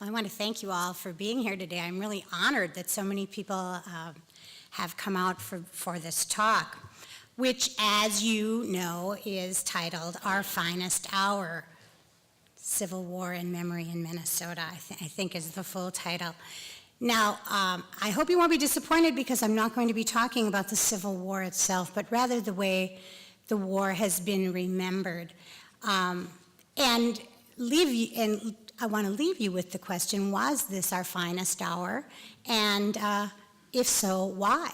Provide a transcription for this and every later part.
I want to thank you all for being here today. I'm really honored that so many people have come out for this talk, which, as you know, is titled Our Finest Hour, Civil War and Memory in Minnesota, I think is the full title. Now, I hope you won't be disappointed because I'm not going to be talking about the Civil War itself, but rather the way the war has been remembered. And I want to leave you with the question, was this our finest hour? And if so, why?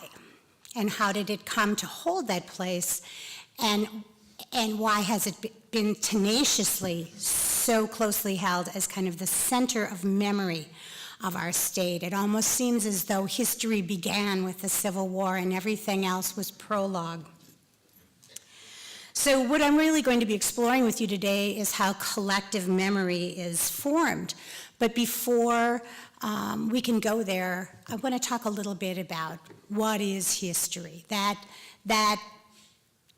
And how did it come to hold that place? And why has it been tenaciously so closely held as kind of the center of memory of our state? It almost seems as though history began with the Civil War and everything else was prologue. So what I'm really going to be exploring with you today is how collective memory is formed. But before we can go there, I want to talk a little bit about what is history, that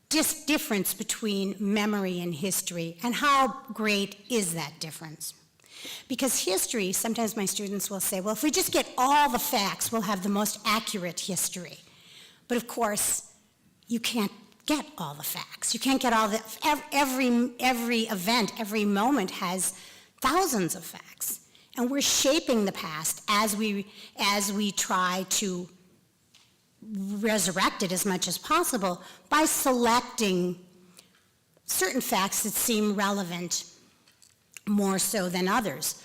difference between memory and history, and how great is that difference? Because history, sometimes my students will say, well, if we just get all the facts, we'll have the most accurate history. But of course, you can't get all the facts. You can't get all the, every event, every moment has thousands of facts. And we're shaping the past as we try to resurrect it as much as possible by selecting certain facts that seem relevant more so than others.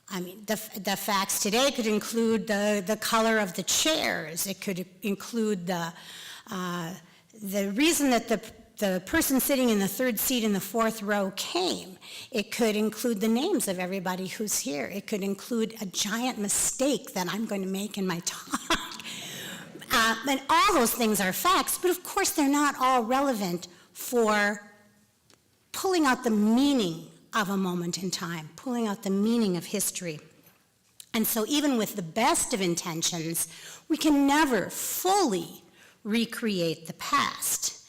I mean, the facts today could include the color of the chairs. It could include the reason that the person sitting in the third seat in the fourth row came. It could include the names of everybody who's here. It could include a giant mistake that I'm going to make in my talk. And all those things are facts, but of course they're not all relevant for pulling out the meaning of a moment in time, pulling out the meaning of history. And so even with the best of intentions, we can never fully recreate the past.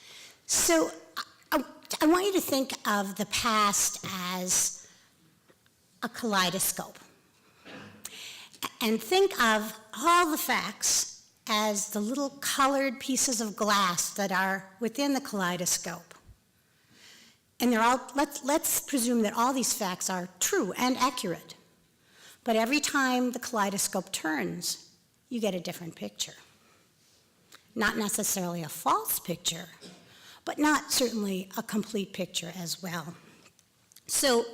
So I want you to think of the past as a kaleidoscope. And think of all the facts as the little colored pieces of glass that are within the kaleidoscope. And they're all, let's presume that all these facts are true and accurate. But every time the kaleidoscope turns, you get a different picture. Not necessarily a false picture, but not certainly a complete picture as well. So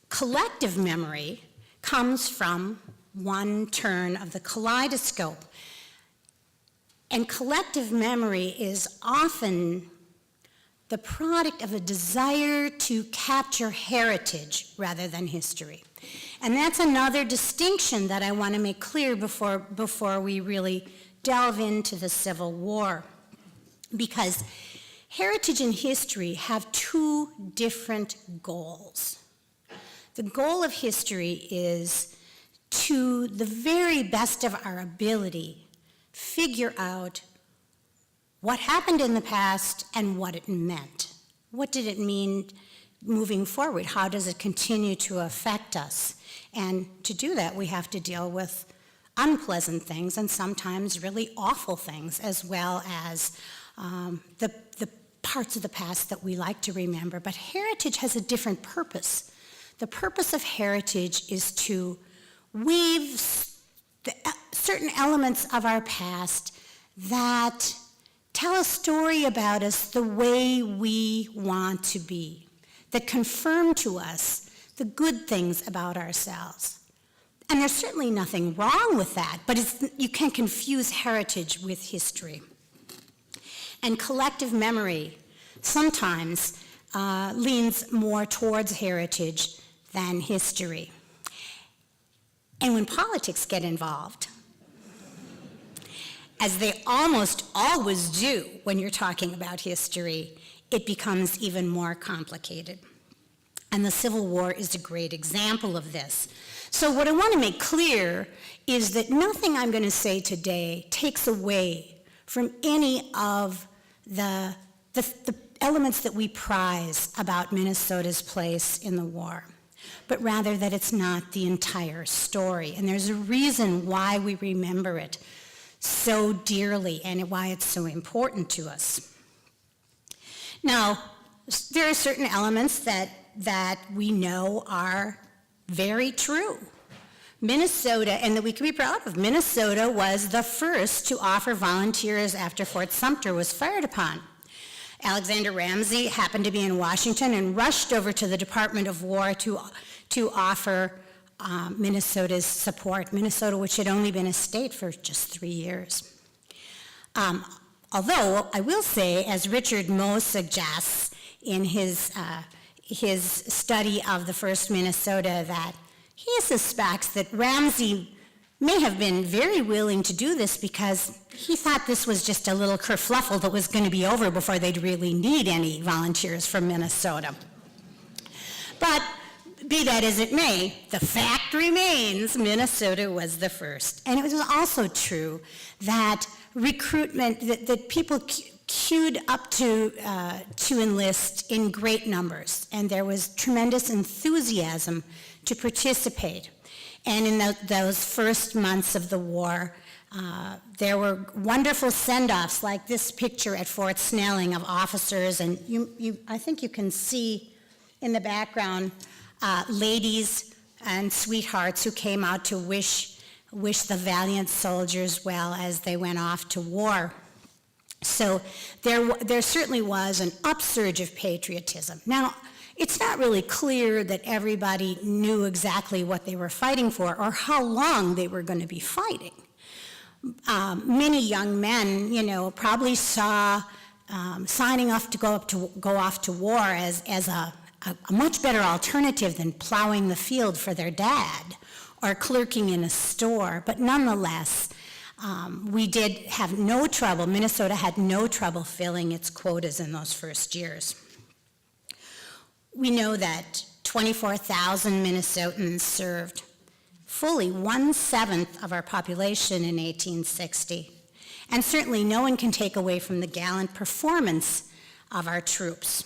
collective memory comes from one turn of the kaleidoscope. And collective memory is often the product of a desire to capture heritage rather than history. And that's another distinction that I want to make clear before we really delve into the Civil War. Because heritage and history have two different goals. The goal of history is, to the very best of our ability, figure out what happened in the past and what it meant. What did it mean moving forward? How does it continue to affect us? And to do that, we have to deal with unpleasant things and sometimes really awful things, as well as the parts of the past that we like to remember. But heritage has a different purpose. The purpose of heritage is to weave certain elements of our past that tell a story about us the way we want to be, that confirm to us the good things about ourselves. And there's certainly nothing wrong with that, but you can't confuse heritage with history. And collective memory sometimes leans more towards heritage than history. And when politics get involved, as they almost always do when you're talking about history, it becomes even more complicated. And the Civil War is a great example of this. So what I want to make clear is that nothing I'm going to say today takes away from any of the elements that we prize about Minnesota's place in the war. but rather that it's not the entire story. And there's a reason why we remember it so dearly and why it's so important to us. Now, there are certain elements that we know are very true. Minnesota, and that we can be proud of, Minnesota was the first to offer volunteers after Fort Sumter was fired upon. Alexander Ramsey happened to be in Washington and rushed over to the Department of War to offer Minnesota's support. Minnesota, which had only been a state for just 3 years. Although, I will say, as Richard Moe suggests in his study of the first Minnesota, that he suspects that Ramsey may have been very willing to do this because he thought this was just a little kerfluffle that was going to be over before they'd really need any volunteers from Minnesota. But be that as it may, the fact remains Minnesota was the first. And it was also true that recruitment, that people queued up to enlist in great numbers, and there was tremendous enthusiasm to participate. And in those first months of the war, there were wonderful send-offs, like this picture at Fort Snelling of officers, and I think you can see in the background ladies and sweethearts who came out to wish the valiant soldiers well as they went off to war. So there certainly was an upsurge of patriotism. Now, it's not really clear that everybody knew exactly what they were fighting for or how long they were going to be fighting. Many young men, probably saw signing off to go off to war as a much better alternative than plowing the field for their dad or clerking in a store. But nonetheless, we did have no trouble. Minnesota had no trouble filling its quotas in those first years. We know that 24,000 Minnesotans served, fully 1/7 of our population in 1860. And certainly no one can take away from the gallant performance of our troops.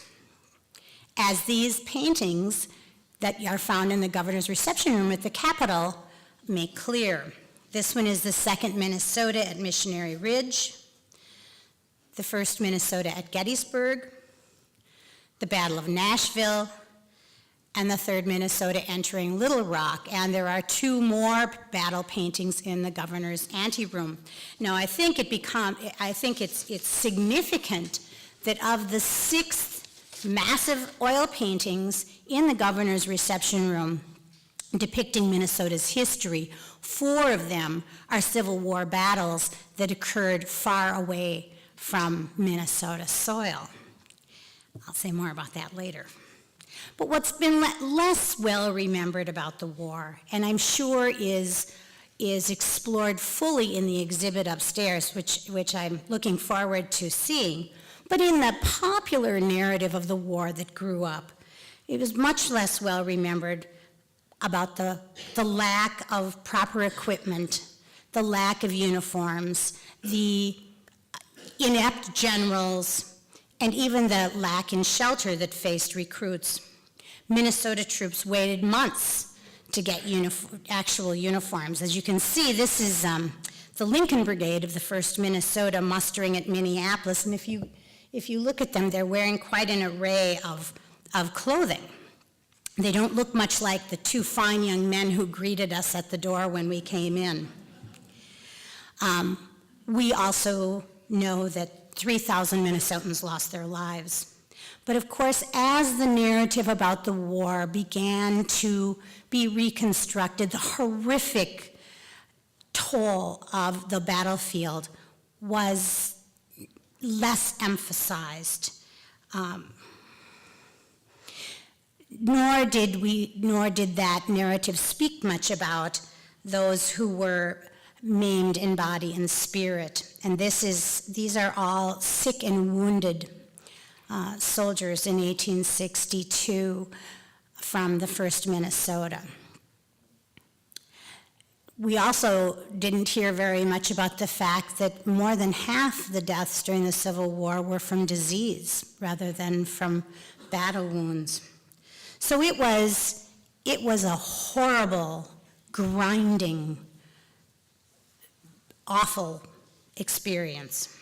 As these paintings that are found in the governor's reception room at the Capitol make clear. This one is the 2nd Minnesota at Missionary Ridge, the 1st Minnesota at Gettysburg, the Battle of Nashville, and the 3rd Minnesota entering Little Rock. And there are 2 more battle paintings in the governor's anteroom. Now, I think it's significant that of the 6 massive oil paintings in the governor's reception room depicting Minnesota's history, 4 of them are Civil War battles that occurred far away from Minnesota soil. I'll say more about that later. But what's been less well remembered about the war, and I'm sure is explored fully in the exhibit upstairs, which I'm looking forward to seeing, but in the popular narrative of the war that grew up, it was much less well remembered about the lack of proper equipment, the lack of uniforms, the inept generals, and even the lack in shelter that faced recruits. Minnesota troops waited months to get actual uniforms. As you can see, this is the Lincoln Brigade of the 1st Minnesota mustering at Minneapolis, and if you look at them, they're wearing quite an array of clothing. They don't look much like the 2 fine young men who greeted us at the door when we came in. We also know that 3,000 Minnesotans lost their lives. But of course, as the narrative about the war began to be reconstructed, the horrific toll of the battlefield was less emphasized. Nor did that narrative speak much about those who were maimed in body and spirit. And these are all sick and wounded soldiers in 1862 from the 1st Minnesota. We also didn't hear very much about the fact that more than half the deaths during the Civil War were from disease rather than from battle wounds. So it was It was a horrible, grinding, awful experience.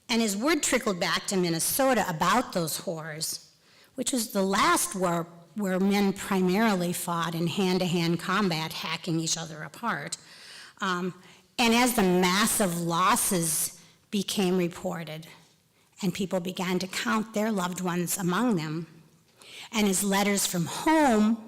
And as word trickled back to Minnesota about those horrors, which was the last war where men primarily fought in hand-to-hand combat, hacking each other apart, and as the massive losses became reported, and people began to count their loved ones among them, and as letters from home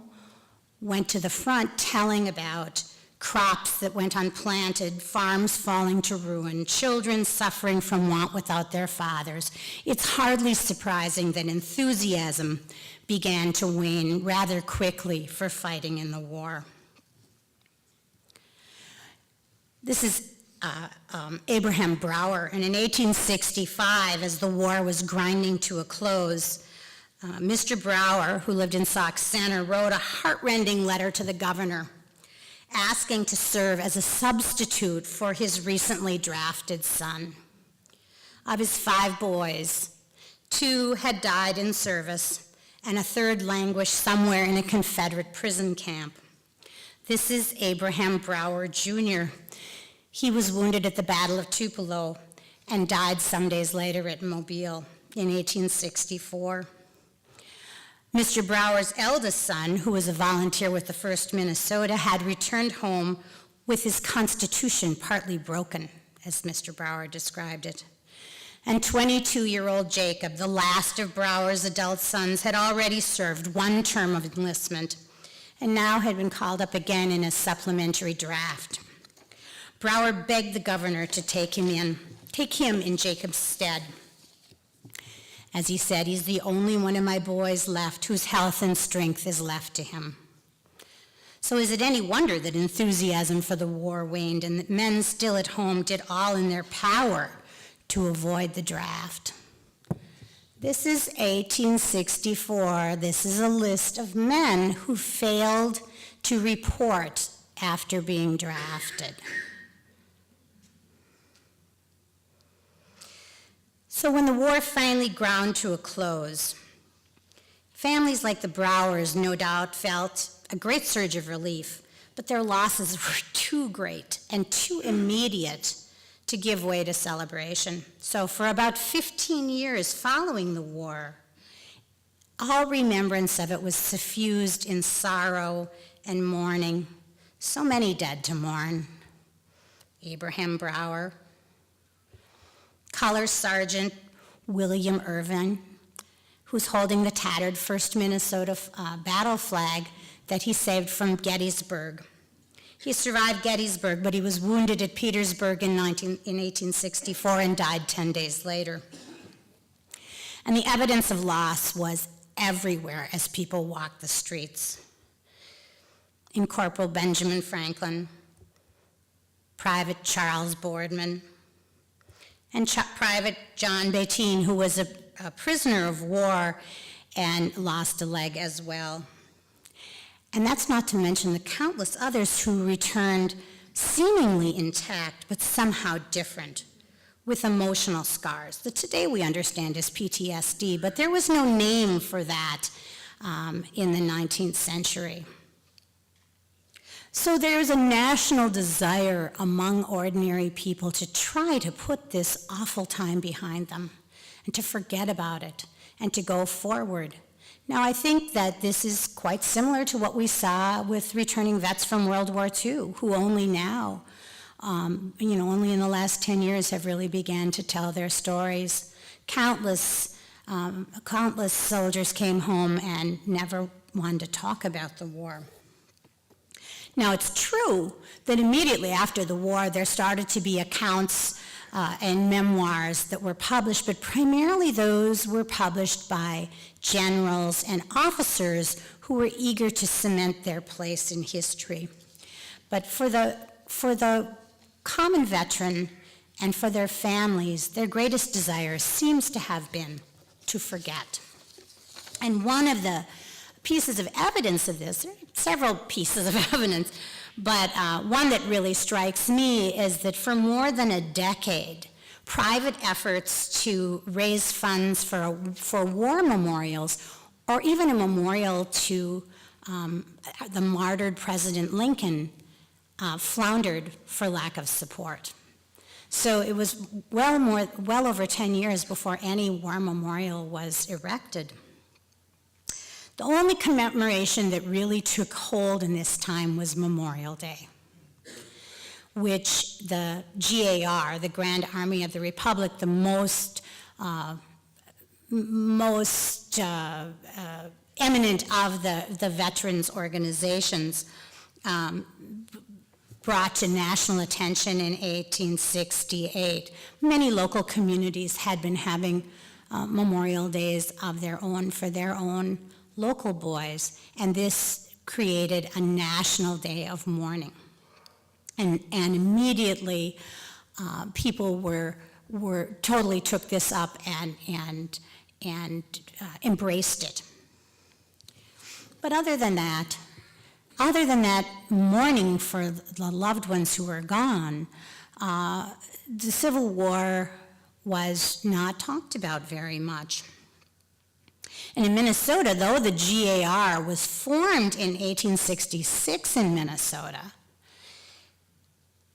went to the front telling about crops that went unplanted, farms falling to ruin, children suffering from want without their fathers, it's hardly surprising that enthusiasm began to wane rather quickly for fighting in the war. This is Abraham Brower, and in 1865, as the war was grinding to a close, Mr. Brower, who lived in Sauk Center, wrote a heartrending letter to the governor asking to serve as a substitute for his recently drafted son. Of his 5 boys, 2 had died in service, and a third languished somewhere in a Confederate prison camp. This is Abraham Brower, Jr. He was wounded at the Battle of Tupelo and died some days later at Mobile in 1864. Mr. Brower's eldest son, who was a volunteer with the 1st Minnesota, had returned home with his constitution partly broken, as Mr. Brower described it. And 22-year-old Jacob, the last of Brower's adult sons, had already served 1 term of enlistment and now had been called up again in a supplementary draft. Brower begged the governor to take him in Jacob's stead. As he said, he's the only one of my boys left whose health and strength is left to him. So is it any wonder that enthusiasm for the war waned and that men still at home did all in their power to avoid the draft? This is 1864. This is a list of men who failed to report after being drafted. So when the war finally ground to a close, families like the Browers no doubt felt a great surge of relief, but their losses were too great and too immediate to give way to celebration. So for about 15 years following the war, all remembrance of it was suffused in sorrow and mourning. So many dead to mourn. Abraham Brower, Color Sergeant William Irvin, who's holding the tattered 1st Minnesota battle flag that he saved from Gettysburg. He survived Gettysburg, but he was wounded at Petersburg in 1864 and died 10 days later. And the evidence of loss was everywhere as people walked the streets. In Corporal Benjamin Franklin, Private Charles Boardman, and Private John Beatine, who was a prisoner of war and lost a leg as well. And that's not to mention the countless others who returned seemingly intact, but somehow different, with emotional scars that today we understand as PTSD, but there was no name for that in the 19th century. So there's a national desire among ordinary people to try to put this awful time behind them and to forget about it and to go forward. Now, I think that this is quite similar to what we saw with returning vets from World War II, who only now, only in the last 10 years have really began to tell their stories. Countless soldiers came home and never wanted to talk about the war. Now, it's true that immediately after the war, there started to be accounts and memoirs that were published, but primarily those were published by generals and officers who were eager to cement their place in history. But for the common veteran and for their families, their greatest desire seems to have been to forget. And one of the pieces of evidence of this, there are several pieces of evidence, but one that really strikes me is that for more than a decade, private efforts to raise funds for war memorials, or even a memorial to the martyred President Lincoln floundered for lack of support. So it was well over 10 years before any war memorial was erected. The only commemoration that really took hold in this time was Memorial Day, which the GAR, the Grand Army of the Republic, the most eminent of the veterans organizations, brought to national attention in 1868. Many local communities had been having Memorial Days of their own for their own local boys, and this created a national day of mourning. And immediately people were totally took this up and embraced it. But other than that mourning for the loved ones who were gone, the Civil War was not talked about very much. And in Minnesota, though the GAR was formed in 1866 in Minnesota,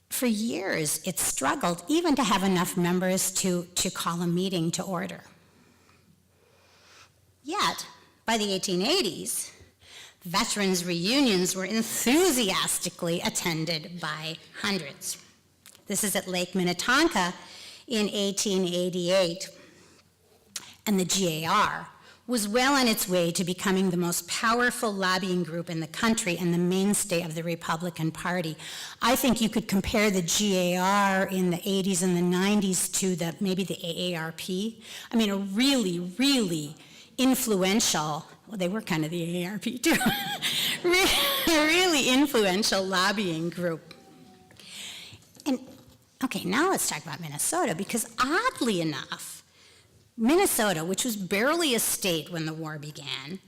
for years it struggled even to have enough members to call a meeting to order. Yet, by the 1880s, veterans reunions were enthusiastically attended by hundreds. This is at Lake Minnetonka in 1888. And the GAR was well on its way to becoming the most powerful lobbying group in the country and the mainstay of the Republican Party. I think you could compare the GAR in the 80s and the 90s to maybe the AARP. I mean, a really, really influential, well, they were kind of the AARP too, really influential lobbying group. And okay, now let's talk about Minnesota, because oddly enough, Minnesota, which was barely a state when the war began,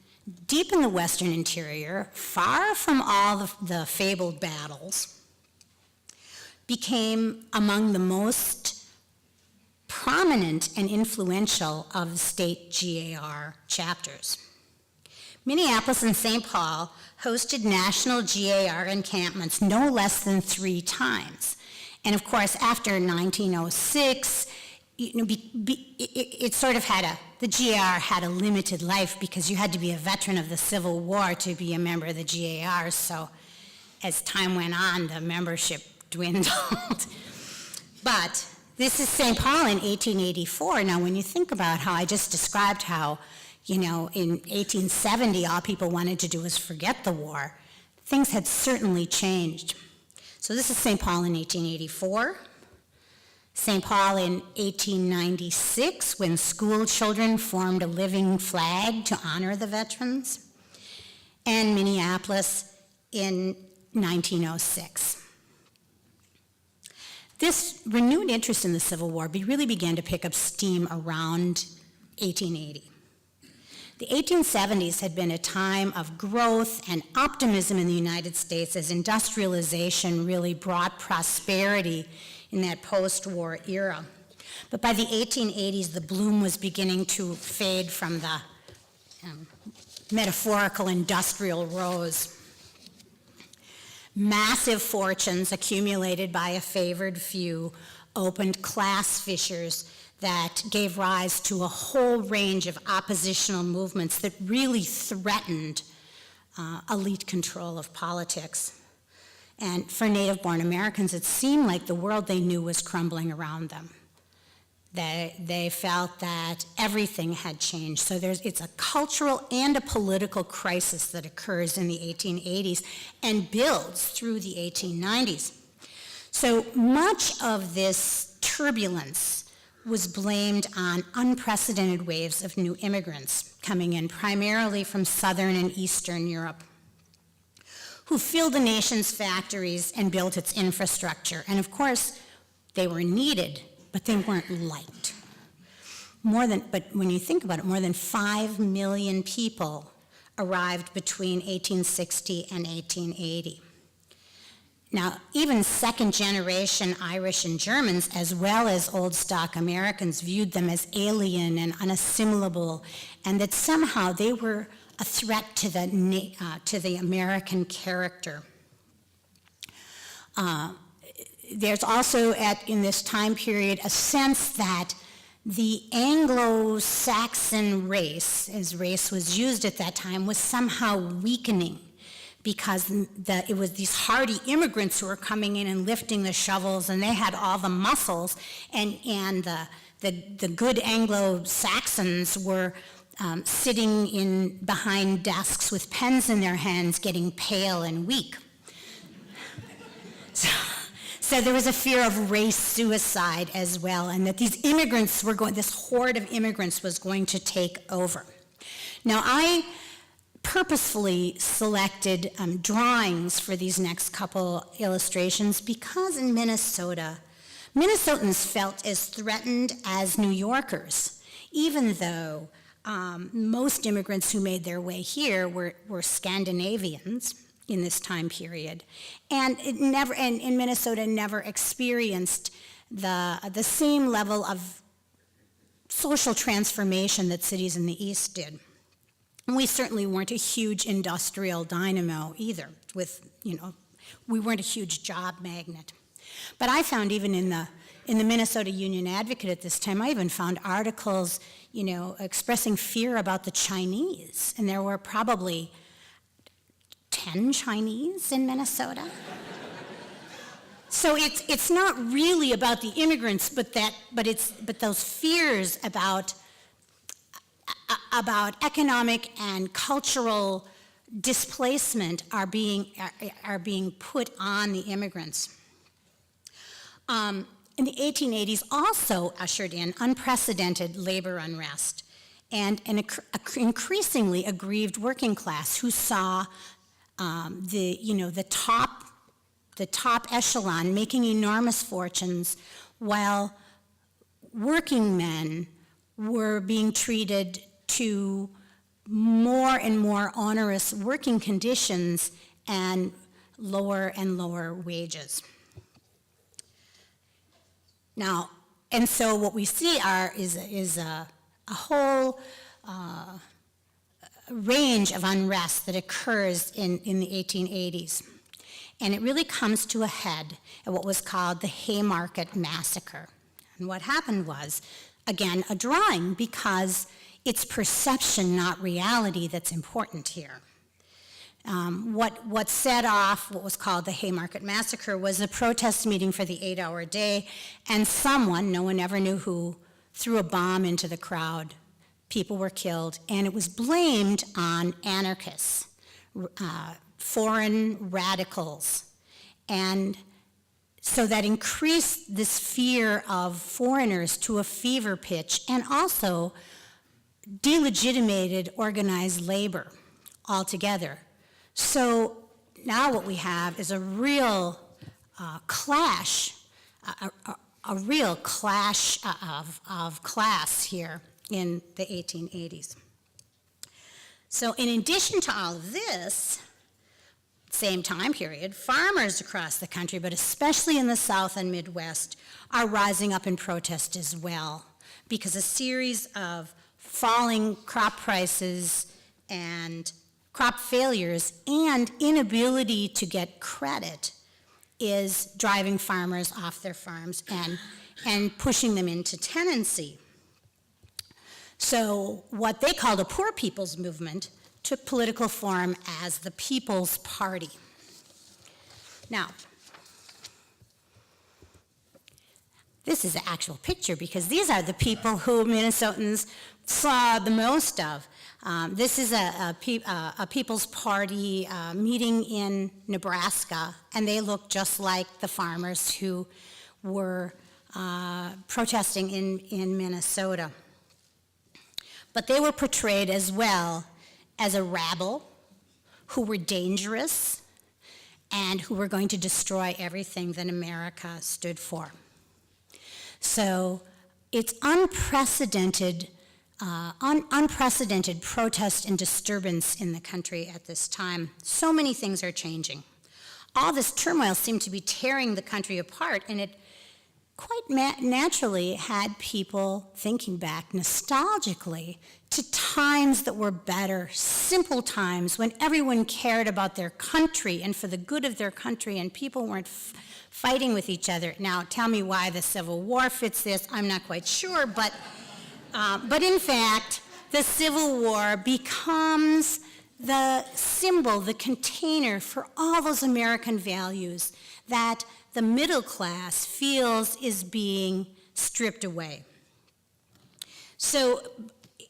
deep in the western interior, far from all the fabled battles, became among the most prominent and influential of state GAR chapters. Minneapolis and St. Paul hosted national GAR encampments no less than 3 times. And of course, after 1906, it sort of the GAR had a limited life because you had to be a veteran of the Civil War to be a member of the GAR, so as time went on, the membership dwindled. But this is St. Paul in 1884. Now, when you think about how I just described how, in 1870, all people wanted to do was forget the war, things had certainly changed. So this is St. Paul in 1884. St. Paul in 1896, when school children formed a living flag to honor the veterans, and Minneapolis in 1906. This renewed interest in the Civil War really began to pick up steam around 1880. The 1870s had been a time of growth and optimism in the United States as industrialization really brought prosperity in that post-war era. But by the 1880s, the bloom was beginning to fade from the metaphorical industrial rose. Massive fortunes accumulated by a favored few opened class fissures that gave rise to a whole range of oppositional movements that really threatened elite control of politics. And for native-born Americans, it seemed like the world they knew was crumbling around them. They felt that everything had changed. So it's a cultural and a political crisis that occurs in the 1880s and builds through the 1890s. So much of this turbulence was blamed on unprecedented waves of new immigrants coming in, primarily from Southern and Eastern Europe, who filled the nation's factories and built its infrastructure. And of course, they were needed, but they weren't liked. But when you think about it, more than 5 million people arrived between 1860 and 1880. Now, even second-generation Irish and Germans, as well as old stock Americans, viewed them as alien and unassimilable, and that somehow they were a threat to the American character. There's also in this time period a sense that the Anglo-Saxon race, as race was used at that time, was somehow weakening because it was these hardy immigrants who were coming in and lifting the shovels, and they had all the muscles, and the good Anglo-Saxons were sitting behind desks with pens in their hands, getting pale and weak. So there was a fear of race suicide as well, and that these immigrants this horde of immigrants was going to take over. Now, I purposefully selected drawings for these next couple illustrations because in Minnesota, Minnesotans felt as threatened as New Yorkers, even though most immigrants who made their way here were Scandinavians in this time period, and in Minnesota never experienced the same level of social transformation that cities in the East did. And we certainly weren't a huge industrial dynamo either. We weren't a huge job magnet. But I found even in the Minnesota Union Advocate at this time, I even found articles, expressing fear about the Chinese, and there were probably 10 Chinese in Minnesota. So it's not really about the immigrants, but those fears about economic and cultural displacement are being put on the immigrants. In the 1880s also ushered in unprecedented labor unrest and an increasingly aggrieved working class who saw the top echelon making enormous fortunes while working men were being treated to more and more onerous working conditions and lower wages. Now, and so what we see is a whole range of unrest that occurs in the 1880s. And it really comes to a head at what was called the Haymarket Massacre. And what happened was, again, a drawing, because it's perception, not reality, that's important here. What set off what was called the Haymarket Massacre was a protest meeting for the 8-hour day, and someone, no one ever knew who, threw a bomb into the crowd. People were killed, and it was blamed on anarchists, foreign radicals. And so that increased this fear of foreigners to a fever pitch, and also delegitimated organized labor altogether. So now what we have is a real clash, a real clash of class here in the 1880s. So in addition to all of this, same time period, farmers across the country, but especially in the South and Midwest, are rising up in protest as well, because a series of falling crop prices and crop failures and inability to get credit is driving farmers off their farms and pushing them into tenancy. So what they called a poor people's movement took political form as the People's Party. Now, this is the actual picture because these are the people who Minnesotans saw the most of. This is a People's Party meeting in Nebraska, and they look just like the farmers who were protesting in Minnesota. But they were portrayed as well as a rabble who were dangerous and who were going to destroy everything that America stood for. So it's unprecedented protest and disturbance in the country at this time. So many things are changing. All this turmoil seemed to be tearing the country apart, and quite naturally had people thinking back nostalgically to times that were better, simple times when everyone cared about their country and for the good of their country and people weren't fighting with each other. Now, tell me why the Civil War fits this. I'm not quite sure, but in fact, the Civil War becomes the symbol, the container for all those American values that the middle class feels is being stripped away. So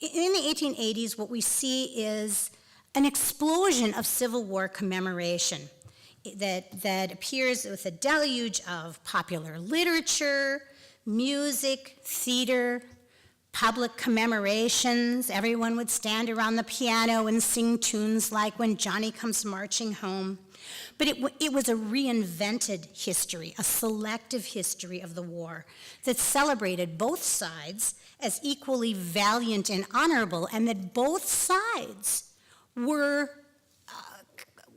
in the 1880s, what we see is an explosion of Civil War commemoration that appears with a deluge of popular literature, music, theater, public commemorations. Everyone would stand around the piano and sing tunes like When Johnny Comes Marching Home. But it was a reinvented history, a selective history of the war that celebrated both sides as equally valiant and honorable, and that both sides were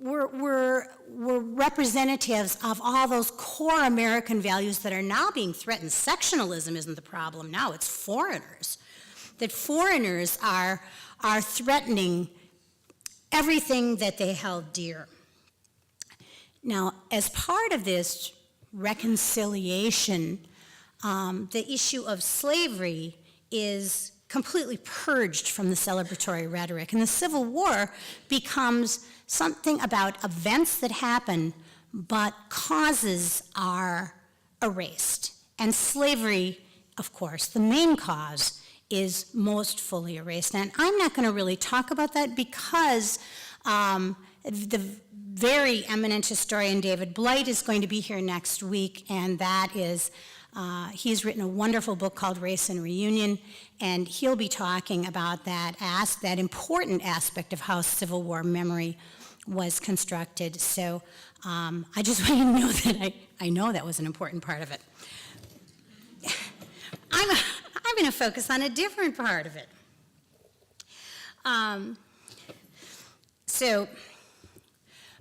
representatives of all those core American values that are now being threatened. Sectionalism isn't the problem now, it's foreigners. That foreigners are threatening everything that they held dear. Now, as part of this reconciliation, the issue of slavery is completely purged from the celebratory rhetoric, and the Civil War becomes something about events that happen, but causes are erased. And slavery, of course, the main cause, is most fully erased. And I'm not going to really talk about that because the very eminent historian David Blight is going to be here next week, and that is, he's written a wonderful book called Race and Reunion, and he'll be talking about that important aspect of how Civil War memory was constructed. So I just want you to know that I know that was an important part of it. I'm going to focus on a different part of it.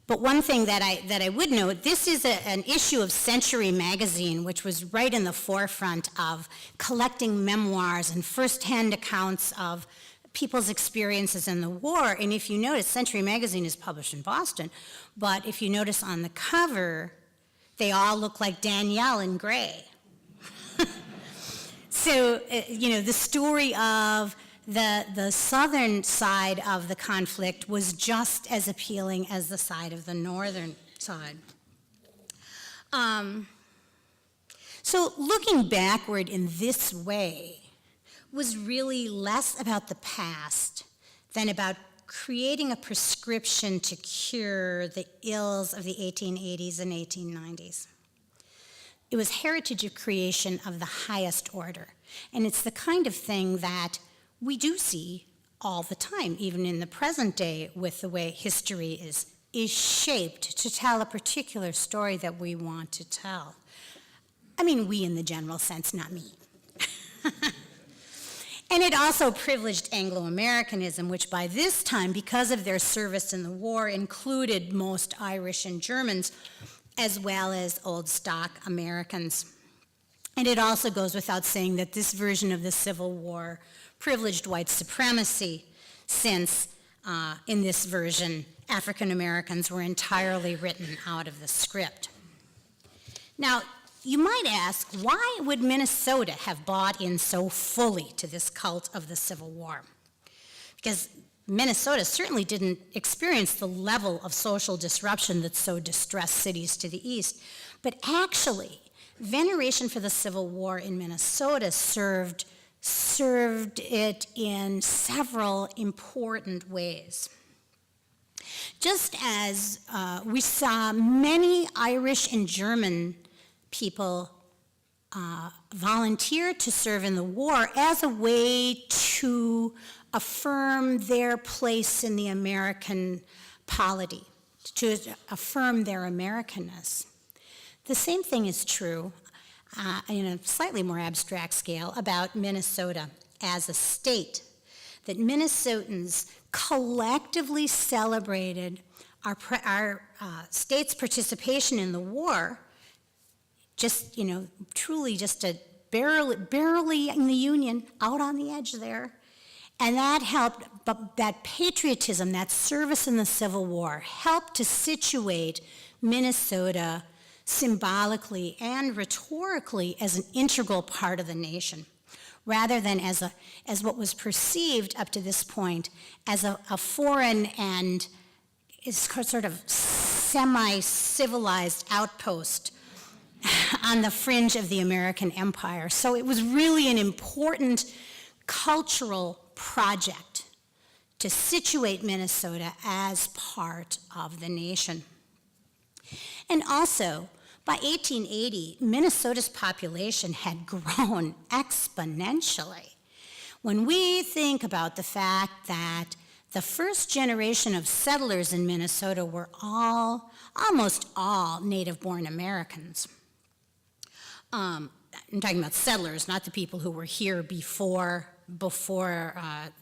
But one thing that I would note, this is an issue of Century magazine, which was right in the forefront of collecting memoirs and firsthand accounts of people's experiences in the war. And if you notice, Century magazine is published in Boston, but if you notice on the cover, they all look like Danielle in gray. So, the story of the southern side of the conflict was just as appealing as the side of the northern side. So looking backward in this way was really less about the past than about creating a prescription to cure the ills of the 1880s and 1890s. It was heritage creation of the highest order, and it's the kind of thing that we do see all the time, even in the present day, with the way history is shaped to tell a particular story that we want to tell. I mean, we in the general sense, not me. And it also privileged Anglo-Americanism, which by this time, because of their service in the war, included most Irish and Germans, as well as old stock Americans. And it also goes without saying that this version of the Civil War privileged white supremacy, since in this version, African Americans were entirely written out of the script. Now, you might ask, why would Minnesota have bought in so fully to this cult of the Civil War? Because Minnesota certainly didn't experience the level of social disruption that so distressed cities to the east. But actually, veneration for the Civil War in Minnesota served it in several important ways. Just as we saw many Irish and German people volunteer to serve in the war as a way to affirm their place in the American polity, to affirm their Americanness. The same thing is true in a slightly more abstract scale about Minnesota as a state, that Minnesotans collectively celebrated our state's participation in the war just, truly just barely in the Union, out on the edge there. And that helped, but that patriotism, that service in the Civil War, helped to situate Minnesota symbolically and rhetorically as an integral part of the nation, rather than as what was perceived up to this point as a foreign and is sort of semi-civilized outpost on the fringe of the American empire. So it was really an important cultural project to situate Minnesota as part of the nation. And also, by 1880, Minnesota's population had grown exponentially. When we think about the fact that the first generation of settlers in Minnesota were almost all native-born Americans. I'm talking about settlers, not the people who were here before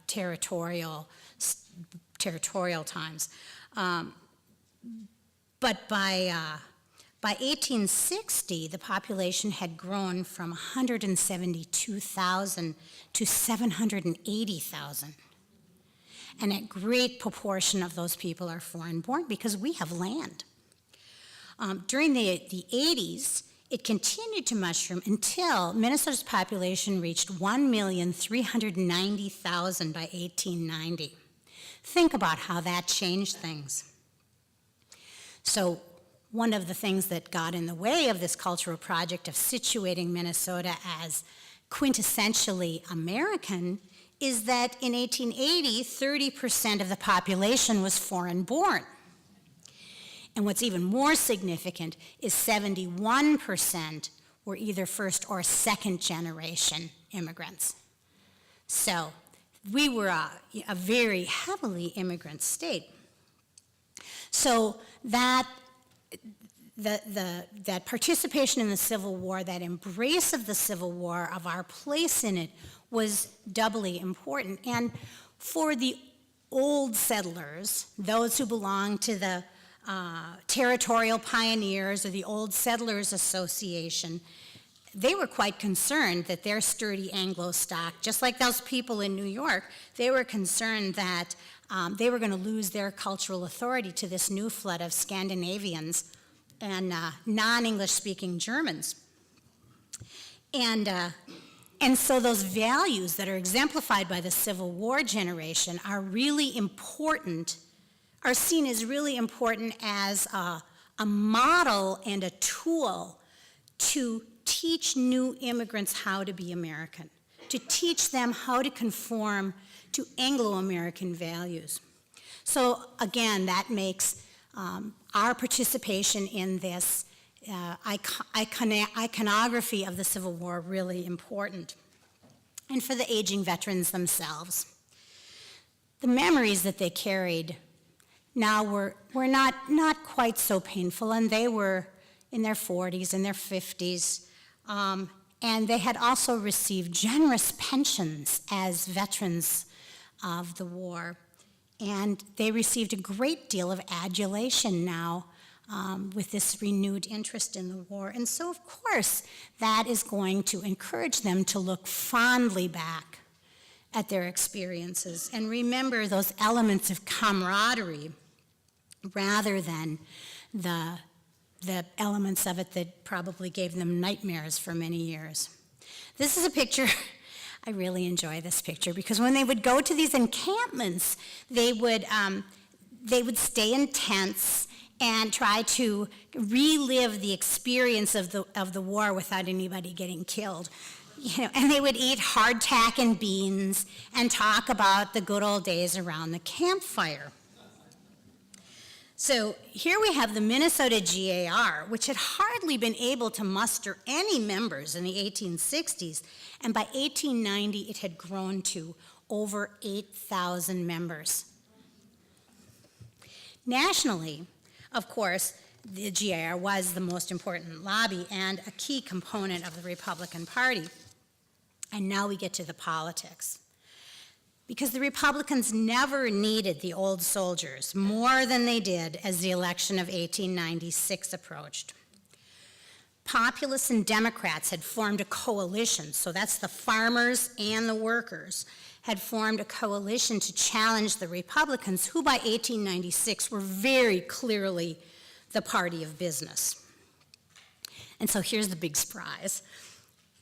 territorial times. But by 1860, the population had grown from 172,000 to 780,000. And a great proportion of those people are foreign-born because we have land. During the 80s, it continued to mushroom until Minnesota's population reached 1,390,000 by 1890. Think about how that changed things. So one of the things that got in the way of this cultural project of situating Minnesota as quintessentially American is that in 1880, 30% of the population was foreign-born. And what's even more significant is 71% were either first or second generation immigrants. So we were a very heavily immigrant state. So that participation in the Civil War, that embrace of the Civil War, of our place in it, was doubly important. And for the old settlers, those who belonged to the territorial pioneers or the Old Settlers Association, they were quite concerned that their sturdy Anglo stock, just like those people in New York, they were concerned that they were going to lose their cultural authority to this new flood of Scandinavians and non-English speaking Germans. And so those values that are exemplified by the Civil War generation are really important, are seen as really important as a model and a tool to teach new immigrants how to be American, to teach them how to conform to Anglo-American values. So again, that makes our participation in this iconography of the Civil War really important. And for the aging veterans themselves, the memories that they carried now were not quite so painful, and they were in their 40s and their 50s, and they had also received generous pensions as veterans of the war, and they received a great deal of adulation now with this renewed interest in the war. And so, of course, that is going to encourage them to look fondly back at their experiences and remember those elements of camaraderie rather than the elements of it that probably gave them nightmares for many years. This is a picture, I really enjoy this picture, because when they would go to these encampments, they would stay in tents and try to relive the experience of the war without anybody getting killed. And they would eat hardtack and beans and talk about the good old days around the campfire. So here we have the Minnesota GAR, which had hardly been able to muster any members in the 1860s, and by 1890 it had grown to over 8,000 members. Nationally, of course, the GAR was the most important lobby and a key component of the Republican Party. And now we get to the politics. Because the Republicans never needed the old soldiers more than they did as the election of 1896 approached. populists and Democrats had formed a coalition, so that's the farmers and the workers, had formed a coalition to challenge the Republicans, who by 1896 were very clearly the party of business. And so here's the big surprise.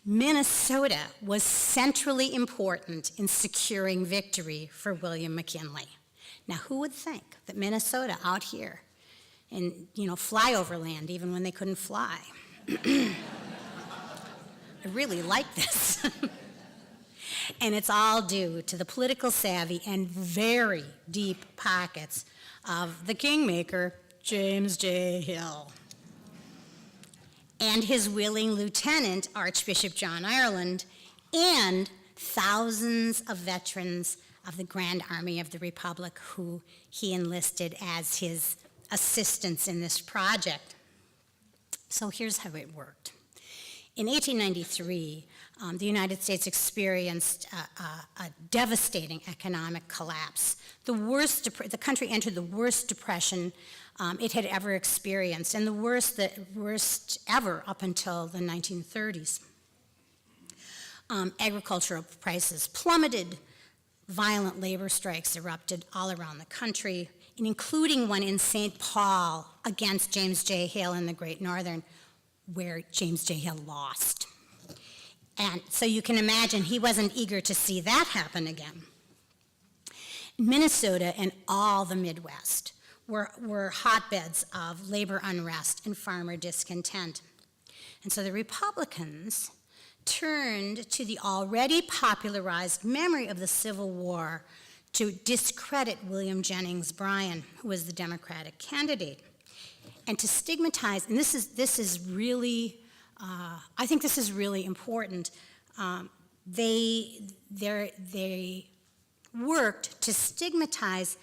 Minnesota was centrally important in securing victory for William McKinley. Now, who would think that Minnesota out here in, flyover land, even when they couldn't fly? I really like this. And it's all due to the political savvy and very deep pockets of the kingmaker, James J. Hill, and his willing lieutenant, Archbishop John Ireland, and thousands of veterans of the Grand Army of the Republic who he enlisted as his assistants in this project. So here's how it worked. In 1893, the United States experienced a devastating economic collapse. The country entered the worst depression it had ever experienced, and the worst ever up until the 1930s. Agricultural prices plummeted, violent labor strikes erupted all around the country, and including one in St. Paul against James J. Hill in the Great Northern, where James J. Hill lost. And so you can imagine he wasn't eager to see that happen again. Minnesota and all the Midwest were hotbeds of labor unrest and farmer discontent. And so the Republicans turned to the already popularized memory of the Civil War to discredit William Jennings Bryan, who was the Democratic candidate, and to stigmatize, and this is really, I think this is really important. They worked to stigmatize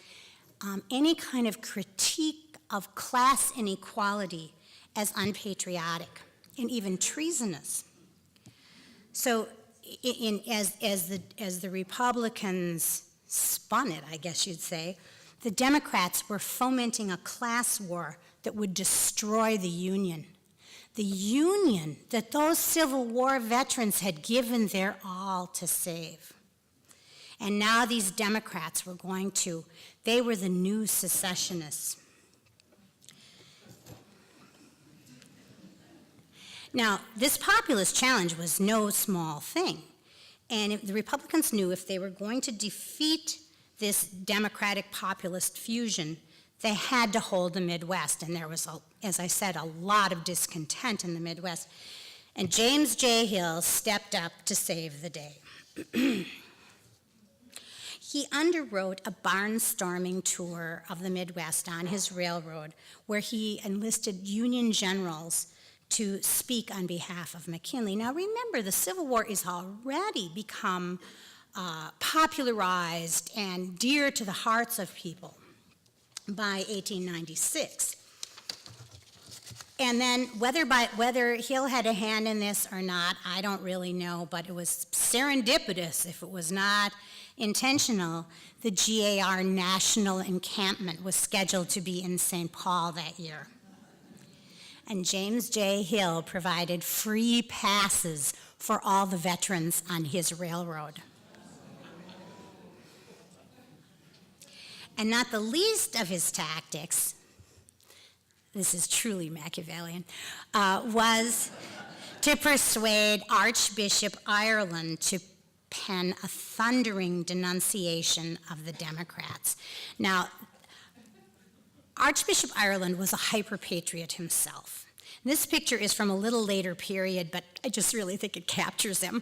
any kind of critique of class inequality as unpatriotic and even treasonous. So, as the Republicans spun it, I guess you'd say, the Democrats were fomenting a class war that would destroy the Union. The Union that those Civil War veterans had given their all to save. And now these Democrats were they were the new secessionists. Now, this populist challenge was no small thing. And the Republicans knew if they were going to defeat this Democratic populist fusion, they had to hold the Midwest. And there was, as I said, a lot of discontent in the Midwest. And James J. Hill stepped up to save the day. He underwrote a barnstorming tour of the Midwest on his railroad, where he enlisted Union generals to speak on behalf of McKinley. Now remember, the Civil War is already become popularized and dear to the hearts of people by 1896. And then whether Hill had a hand in this or not, I don't really know, but it was serendipitous, if it was not intentional. The GAR National Encampment was scheduled to be in St. Paul that year. And James J. Hill provided free passes for all the veterans on his railroad. And not the least of his tactics, this is truly Machiavellian, was to persuade Archbishop Ireland to pen a thundering denunciation of the Democrats. Now, Archbishop Ireland was a hyper-patriot himself. This picture is from a little later period, but I just really think it captures him.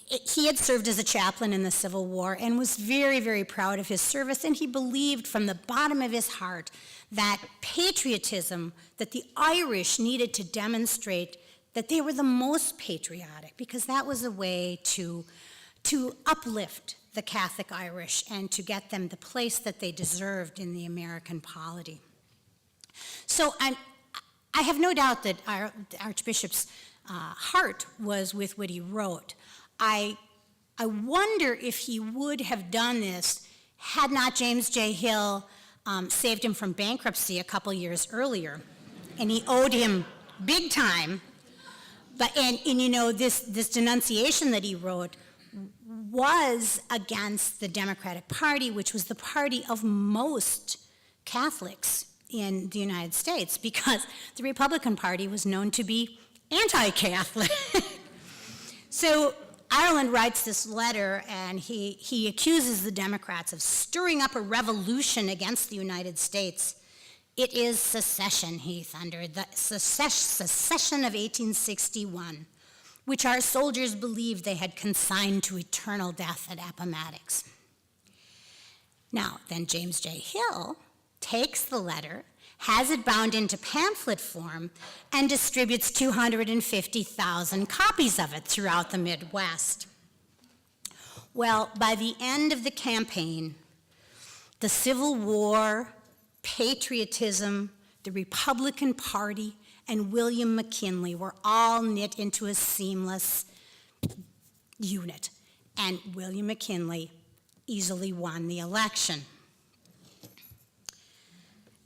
He had served as a chaplain in the Civil War and was very, very proud of his service, and he believed from the bottom of his heart that patriotism, that the Irish needed to demonstrate that they were the most patriotic, because that was a way to uplift the Catholic Irish and to get them the place that they deserved in the American polity. So I have no doubt that the Archbishop's heart was with what he wrote. I wonder if he would have done this had not James J. Hill saved him from bankruptcy a couple years earlier, and he owed him big time. But, and you know, this denunciation that he wrote was against the Democratic Party, which was the party of most Catholics in the United States, because the Republican Party was known to be anti-Catholic. So Ireland writes this letter, and he accuses the Democrats of stirring up a revolution against the United States. It is secession, he thundered, the secession of 1861, which our soldiers believed they had consigned to eternal death at Appomattox. Now, then James J. Hill takes the letter, has it bound into pamphlet form, and distributes 250,000 copies of it throughout the Midwest. Well, by the end of the campaign, the Civil War, patriotism, the Republican Party, and William McKinley were all knit into a seamless unit, and William McKinley easily won the election.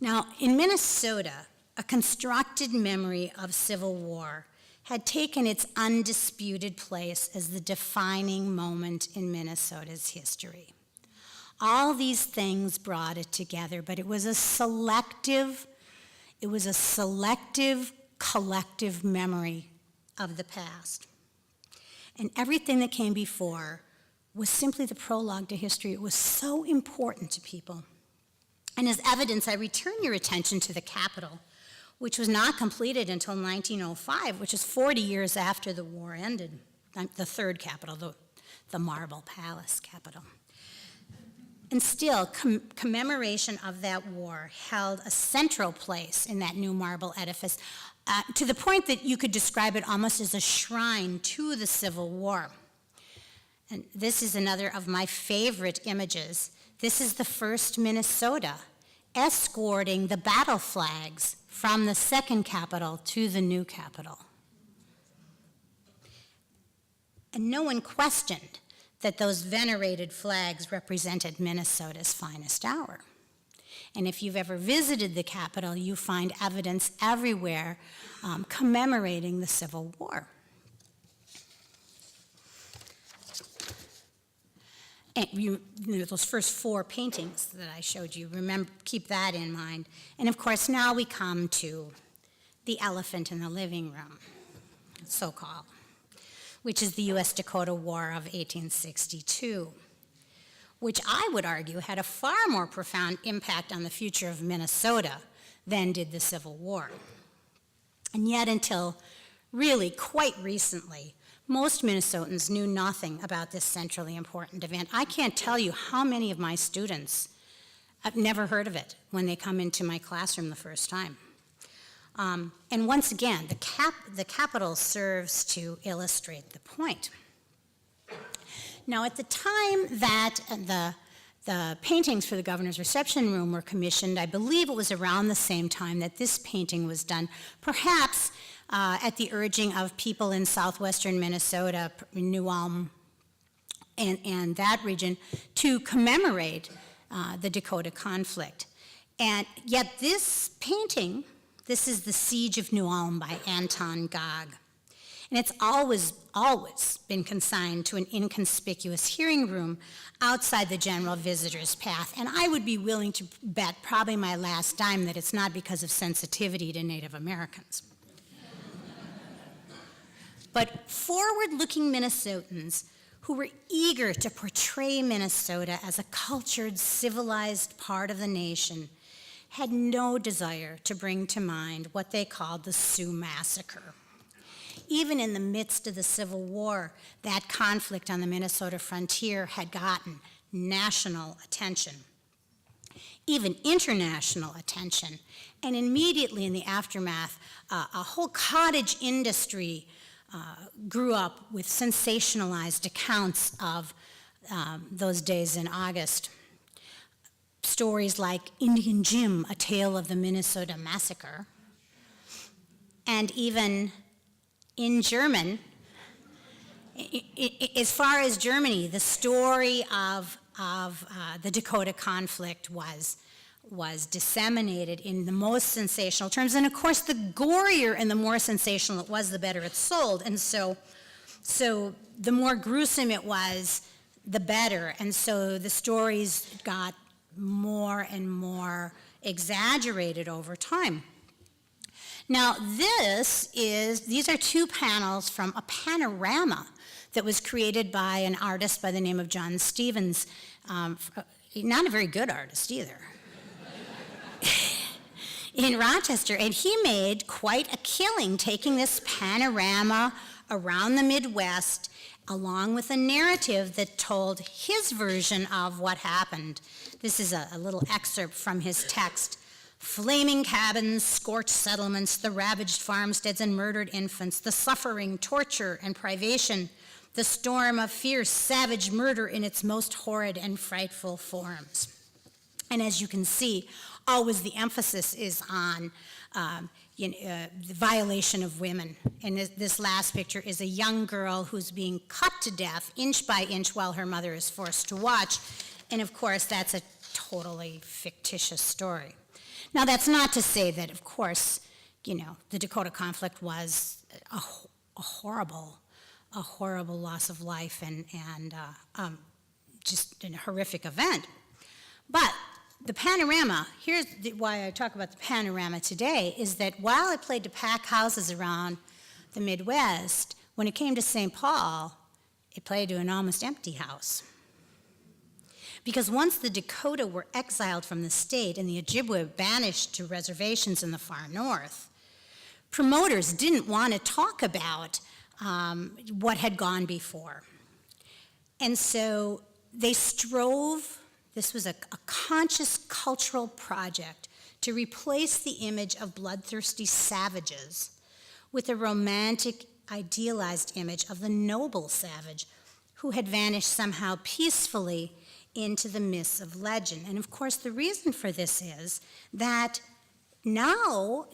Now, in Minnesota, a constructed memory of Civil War had taken its undisputed place as the defining moment in Minnesota's history. All these things brought it together, but it was a selective, collective memory of the past. And everything that came before was simply the prologue to history. It was so important to people. And as evidence, I return your attention to the Capitol, which was not completed until 1905, which is 40 years after the war ended. The third Capitol, the Marble Palace Capitol. And still, commemoration of that war held a central place in that new marble edifice, to the point that you could describe it almost as a shrine to the Civil War. And this is another of my favorite images. This is the first Minnesota escorting the battle flags from the second Capitol to the new Capitol. And no one questioned that those venerated flags represented Minnesota's finest hour. And if you've ever visited the Capitol, you find evidence everywhere commemorating the Civil War. And those first four paintings that I showed you, remember, keep that in mind. And of course, now we come to the elephant in the living room, so-called, which is the Us Dakota War of 1862, which I would argue had a far more profound impact on the future of Minnesota than did the Civil War. And yet until really quite recently, most Minnesotans knew nothing about this centrally important event. I can't tell you how many of my students have never heard of it when they come into my classroom the first time. And once again, the Capitol serves to illustrate the point. Now, at the time that the paintings for the governor's reception room were commissioned, I believe it was around the same time that this painting was done, perhaps at the urging of people in southwestern Minnesota, New Ulm, and that region, to commemorate the Dakota conflict. And yet this painting, this is The Siege of New Ulm by Anton Gog. And it's always been consigned to an inconspicuous hearing room outside the general visitor's path. And I would be willing to bet probably my last dime that it's not because of sensitivity to Native Americans. But forward-looking Minnesotans who were eager to portray Minnesota as a cultured, civilized part of the nation had no desire to bring to mind what they called the Sioux Massacre. Even in the midst of the Civil War, that conflict on the Minnesota frontier had gotten national attention, even international attention. And immediately in the aftermath, a whole cottage industry grew up with sensationalized accounts of those days in August. Stories like Indian Jim, A Tale of the Minnesota Massacre, and even in German, as far as Germany, the story of the Dakota conflict was was disseminated in the most sensational terms. And of course, the gorier and the more sensational it was, the better it sold. And so the more gruesome it was, the better. And so the stories got more and more exaggerated over time. Now these are two panels from a panorama that was created by an artist by the name of John Stevens, not a very good artist either, in Rochester. And he made quite a killing taking this panorama around the Midwest along with a narrative that told his version of what happened. This is a little excerpt from his text. Flaming cabins, scorched settlements, the ravaged farmsteads and murdered infants, the suffering, torture, and privation, the storm of fierce, savage murder in its most horrid and frightful forms. And as you can see, always the emphasis is on the violation of women. And this last picture is a young girl who's being cut to death inch by inch while her mother is forced to watch. And of course, that's a totally fictitious story. Now, that's not to say that, of course, the Dakota conflict was a horrible loss of life and just a horrific event. But the panorama, here's why I talk about the panorama today, is that while it played to pack houses around the Midwest, when it came to St. Paul, it played to an almost empty house. Because once the Dakota were exiled from the state and the Ojibwe banished to reservations in the far north, promoters didn't want to talk about what had gone before. And so they strove, this was a conscious cultural project, to replace the image of bloodthirsty savages with a romantic, idealized image of the noble savage who had vanished somehow peacefully into the myths of legend. And of course, the reason for this is that now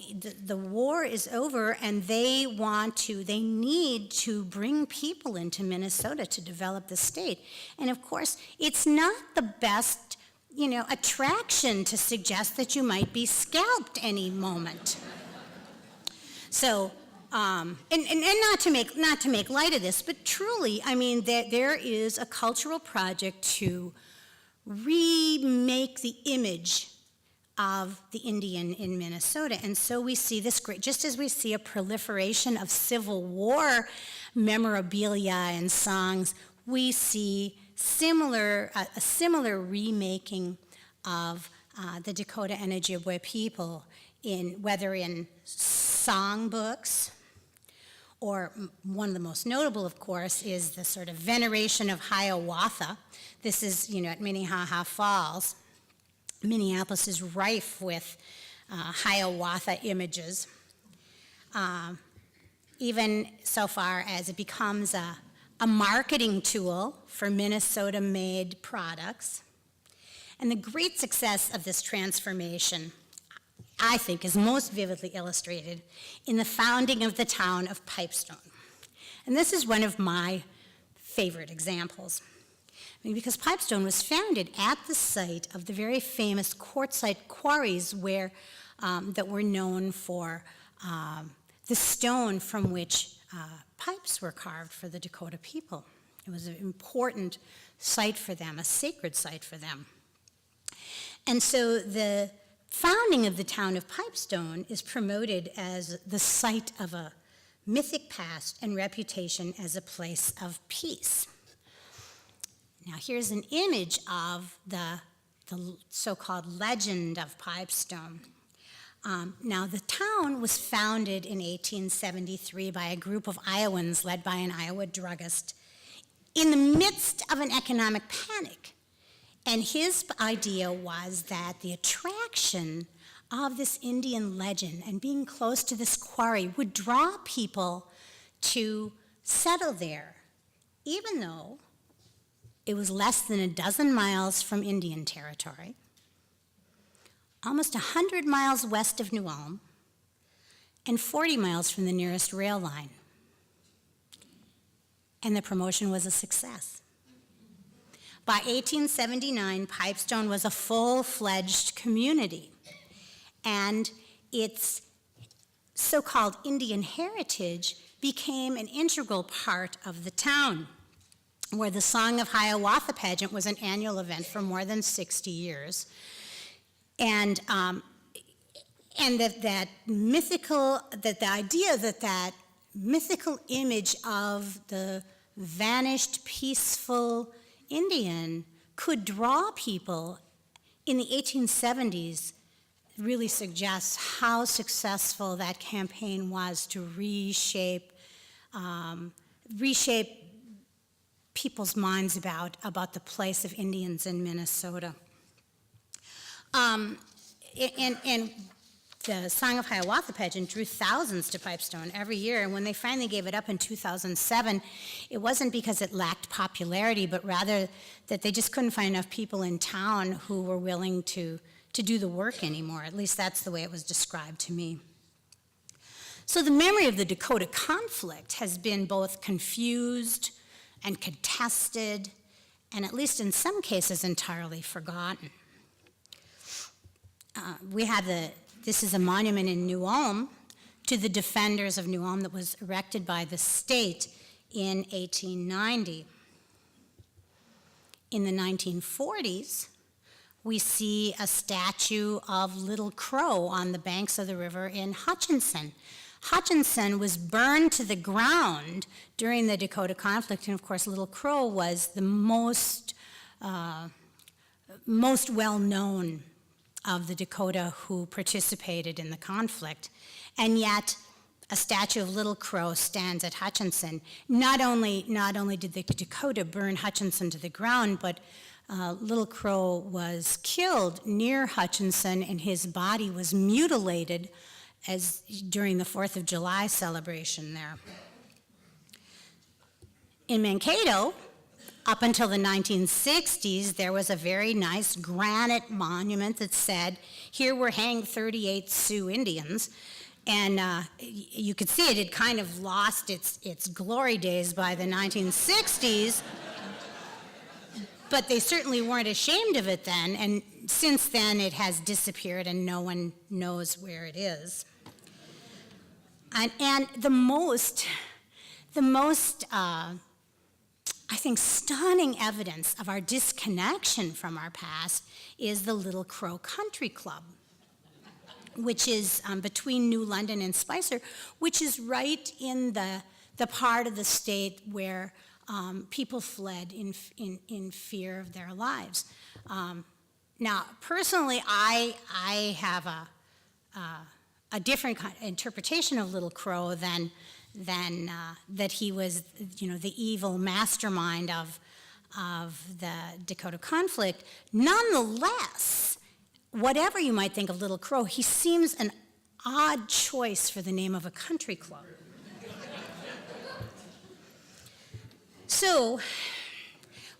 the war is over and they need to bring people into Minnesota to develop the state. And of course, it's not the best, attraction to suggest that you might be scalped any moment. So, and not to make light of this, but truly, there is a cultural project to remake the image of the Indian in Minnesota. And so we see this just as we see a proliferation of Civil War memorabilia and songs, we see a similar remaking of the Dakota and Ojibwe people, whether in songbooks, or one of the most notable, of course, is the sort of veneration of Hiawatha. This is, at Minnehaha Falls. Minneapolis is rife with Hiawatha images, even so far as it becomes a marketing tool for Minnesota-made products. And the great success of this transformation, I think, is most vividly illustrated in the founding of the town of Pipestone. And this is one of my favorite examples. Because Pipestone was founded at the site of the very famous quartzite quarries that were known for the stone from which pipes were carved for the Dakota people. It was an important site for them, a sacred site for them. And so the founding of the town of Pipestone is promoted as the site of a mythic past and reputation as a place of peace. Now here's an image of the so-called legend of Pipestone. Now the town was founded in 1873 by a group of Iowans led by an Iowa druggist in the midst of an economic panic. And his idea was that the attraction of this Indian legend and being close to this quarry would draw people to settle there, even though it was less than a dozen miles from Indian territory, almost 100 miles west of New Ulm, and 40 miles from the nearest rail line. And the promotion was a success. By 1879, Pipestone was a full-fledged community, and its so-called Indian heritage became an integral part of the town, where the Song of Hiawatha pageant was an annual event for more than 60 years. And that the idea that mythical image of the vanished, peaceful Indian could draw people in the 1870s really suggests how successful that campaign was to reshape people's minds about the place of Indians in Minnesota. And the Song of Hiawatha pageant drew thousands to Pipestone every year, and when they finally gave it up in 2007, it wasn't because it lacked popularity, but rather that they just couldn't find enough people in town who were willing to do the work anymore. At least that's the way it was described to me. So the memory of the Dakota conflict has been both confused and contested, and at least in some cases entirely forgotten. This is a monument in New Ulm to the defenders of New Ulm that was erected by the state in 1890. In the 1940s, we see a statue of Little Crow on the banks of the river in Hutchinson. Hutchinson was burned to the ground during the Dakota conflict, and of course Little Crow was the most well-known of the Dakota who participated in the conflict. And yet, a statue of Little Crow stands at Hutchinson. Not only did the Dakota burn Hutchinson to the ground, but Little Crow was killed near Hutchinson, and his body was mutilated during the 4th of July celebration there. In Mankato, up until the 1960s, there was a very nice granite monument that said, "Here were hanged 38 Sioux Indians." And you could see it had kind of lost its glory days by the 1960s, but they certainly weren't ashamed of it then, and since then it has disappeared and no one knows where it is. And the most I think, stunning evidence of our disconnection from our past is the Little Crow Country Club, which is between New London and Spicer, which is right in the part of the state where people fled in fear of their lives. Now, personally, I have a different interpretation of Little Crow than that he was, the evil mastermind of the Dakota conflict. Nonetheless, whatever you might think of Little Crow, he seems an odd choice for the name of a country club. So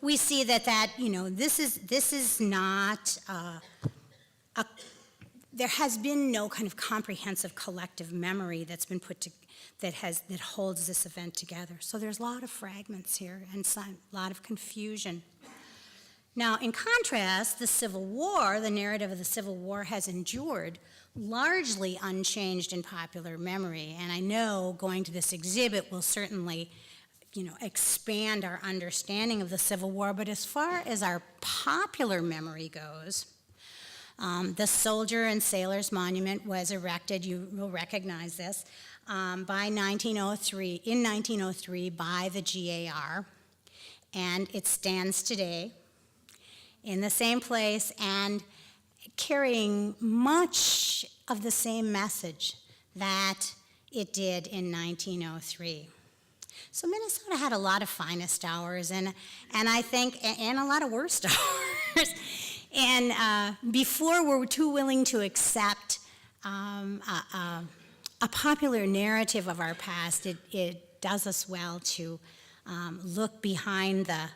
we see that this is not there has been no kind of comprehensive collective memory that's been put to that holds this event together. So there's a lot of fragments here and a lot of confusion. Now, in contrast, the Civil War, the narrative of the Civil War has endured largely unchanged in popular memory, and I know going to this exhibit will certainly expand our understanding of the Civil War, but as far as our popular memory goes, the Soldier and Sailors Monument was erected, you will recognize this, in 1903 by the GAR, and it stands today in the same place and carrying much of the same message that it did in 1903. So Minnesota had a lot of finest hours and I think, and a lot of worst hours. And before we're too willing to accept a popular narrative of our past, it does us well to look behind the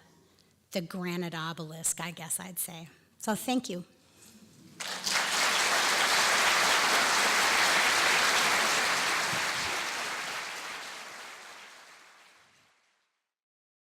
granite obelisk, I guess I'd say. So thank you.